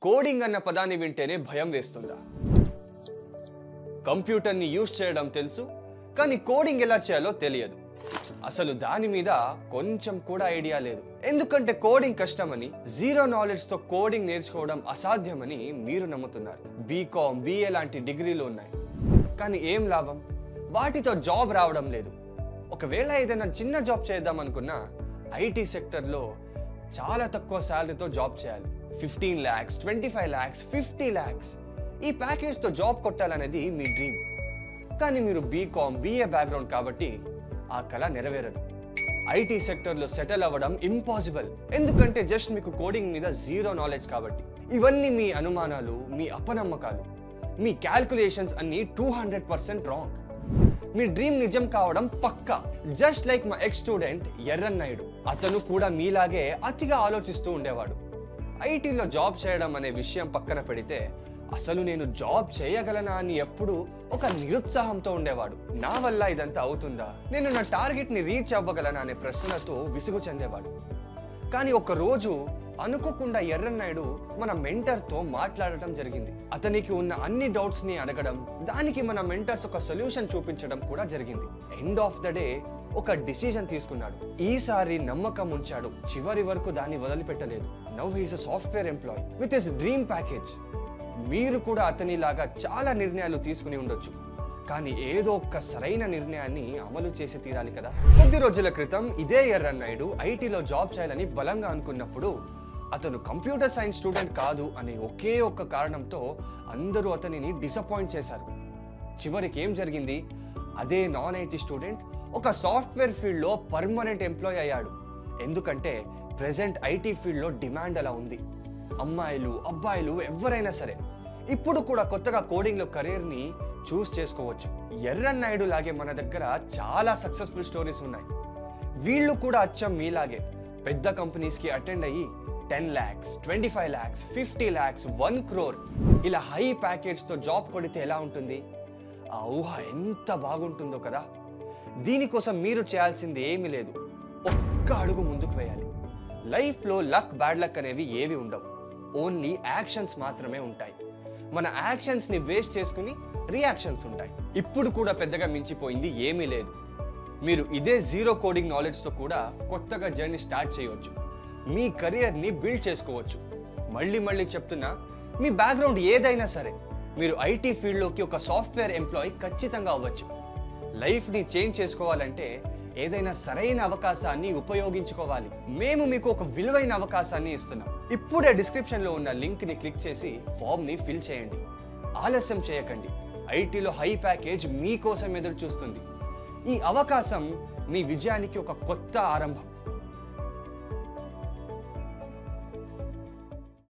Coding అన్న పదాన్ని వింటేనే భయం వేస్తుందా? కంప్యూటర్ని యూజ్ చేయడం తెలుసు, కానీ కోడింగ్ ఎలా చేయాలో తెలియదు. అసలు దాని మీద కొంచెం కూడా ఐడియా లేదు. ఎందుకంటే కోడింగ్ కష్టమని, జీరో నాలెడ్జ్తో కోడింగ్ నేర్చుకోవడం అసాధ్యమని మీరు నమ్ముతున్నారు. బీకామ్, BA లాంటి డిగ్రీలు ఉన్నాయి, కానీ ఏం లాభం? వాటితో జాబ్ రావడం లేదు. ఒకవేళ ఏదైనా చిన్న జాబ్ చేద్దాం అనుకున్నా IT సెక్టర్లో చాలా తక్కువ శాలరీతో జాబ్ చేయాలి. 15 lakhs, 25 lakhs, 50 lakhs. ఈ ప్యాకేజ్తో జాబ్ కొట్టాలనేది మీ డ్రీమ్. కానీ మీరు బీకామ్, BA బ్యాక్గ్రౌండ్ కాబట్టి ఆ కళ నెరవేరదు. IT సెక్టర్లో సెటిల్ అవ్వడం ఇంపాసిబుల్. ఎందుకంటే జస్ట్ మీకు కోడింగ్ మీద జీరో నాలెడ్జ్ కాబట్టి. ఇవన్నీ మీ అనుమానాలు, మీ అపనమ్మకాలు, మీ క్యాల్కులేషన్స్ అన్నీ 200% రాంగ్. మీ డ్రీమ్ నిజం కావడం పక్కా. జస్ట్ లైక్ మా ఎక్స్ స్టూడెంట్ ఎర్రన్ నాయుడు. అతను కూడా మీలాగే అతిగా ఆలోచిస్తూ ఉండేవాడు. ITలో జాబ్ చేయడం అనే విషయం పక్కన పెడితే అసలు నేను జాబ్ చేయగలనా అని ఎప్పుడు ఒక నిరుత్సాహంతో ఉండేవాడు. నా వల్ల ఇదంతా అవుతుందా, నేను నా టార్గెట్ని రీచ్ అవ్వగలనా అనే ప్రశ్నతో విసుగు చెందేవాడు. కానీ ఒక రోజు అనుకోకుండా ఎర్రన్ నాయుడు మన మెంటర్తో మాట్లాడటం జరిగింది. అతనికి ఉన్న అన్ని డౌట్స్ని అడగడం, దానికి మన మెంటర్స్ ఒక సొల్యూషన్ చూపించడం కూడా జరిగింది. ఎండ్ ఆఫ్ ద డే ఒక డిసిజన్ తీసుకున్నాడు. ఈసారి నమ్మకం ఉంచాడు, చివరి వరకు దాన్ని వదిలిపెట్టలేదు. Now he is a software employee with his dream package. మీరు కూడా అతనిలాగా చాలా నిర్ణయాలు తీసుకుని ఉండొచ్చు, కానీ ఏదో ఒక్క సరైన నిర్ణయాన్ని అమలు చేసి తీరాలి కదా. కొద్ది రోజుల క్రితం ఇదే ఎర్రన్ నాయుడు ITలో జాబ్ చేయాలని బలంగా అనుకున్నప్పుడు అతను కంప్యూటర్ సైన్స్ స్టూడెంట్ కాదు అనే ఒకే ఒక్క కారణంతో అందరూ అతనిని డిసప్పాయింట్ చేశారు. చివరికి ఏం జరిగింది? అదే నాన్ IT స్టూడెంట్ ఒక సాఫ్ట్వేర్ ఫీల్డ్లో పర్మనెంట్ ఎంప్లాయీ అయ్యాడు. ఎందుకంటే ప్రెజెంట్ IT ఫీల్డ్లో డిమాండ్ అలా ఉంది. అమ్మాయిలు, అబ్బాయిలు ఎవరైనా సరే ఇప్పుడు కూడా కొత్తగా కోడింగ్లో కెరీర్ని చూస్ చేసుకోవచ్చు. ఎర్రన్ నాయుడు లాగే మన దగ్గర చాలా సక్సెస్ఫుల్ స్టోరీస్ ఉన్నాయి. వీళ్ళు కూడా అచ్చం మీలాగే పెద్ద కంపెనీస్కి అటెండ్ అయ్యి 10 lakhs, 25 lakhs, 50 lakhs, 1 crore ఇలా హై ప్యాకేజ్తో జాబ్ కొడితే ఎలా ఉంటుంది? ఆ ఊహ ఎంత బాగుంటుందో కదా. దీనికోసం మీరు చేయాల్సింది ఏమీ లేదు, ఒక్క అడుగు ముందుకు వేయాలి. లైఫ్లో లక్, బ్యాడ్ లక్ అనేవి ఏవి ఉండవు, ఓన్లీ యాక్షన్స్ మాత్రమే ఉంటాయి. మన యాక్షన్స్ని వేస్ట్ చేసుకుని రియాక్షన్స్ ఉంటాయి. ఇప్పుడు కూడా పెద్దగా మించిపోయింది ఏమీ లేదు. మీరు ఇదే జీరో కోడింగ్ నాలెడ్జ్తో కూడా కొత్తగా జర్నీ స్టార్ట్ చేయవచ్చు. మీ కెరియర్ని బిల్డ్ చేసుకోవచ్చు. మళ్ళీ చెప్తున్నా, మీ బ్యాక్గ్రౌండ్ ఏదైనా సరే మీరు IT ఫీల్డ్లోకి ఒక సాఫ్ట్వేర్ ఎంప్లాయీ ఖచ్చితంగా అవ్వచ్చు. లైఫ్ని చేంజ్ చేసుకోవాలంటే ఏదైనా సరైన అవకాశాన్ని ఉపయోగించుకోవాలి. మేము మీకు ఒక విలువైన అవకాశాన్ని ఇస్తున్నాం. ఇప్పుడే డిస్క్రిప్షన్లో ఉన్న లింక్ని క్లిక్ చేసి ఫామ్ని ఫిల్ చేయండి. ఆలస్యం చేయకండి. ITలో హై ప్యాకేజ్ మీకోసం ఎదురు చూస్తుంది. ఈ అవకాశం మీ విజయానికి ఒక కొత్త ఆరంభం.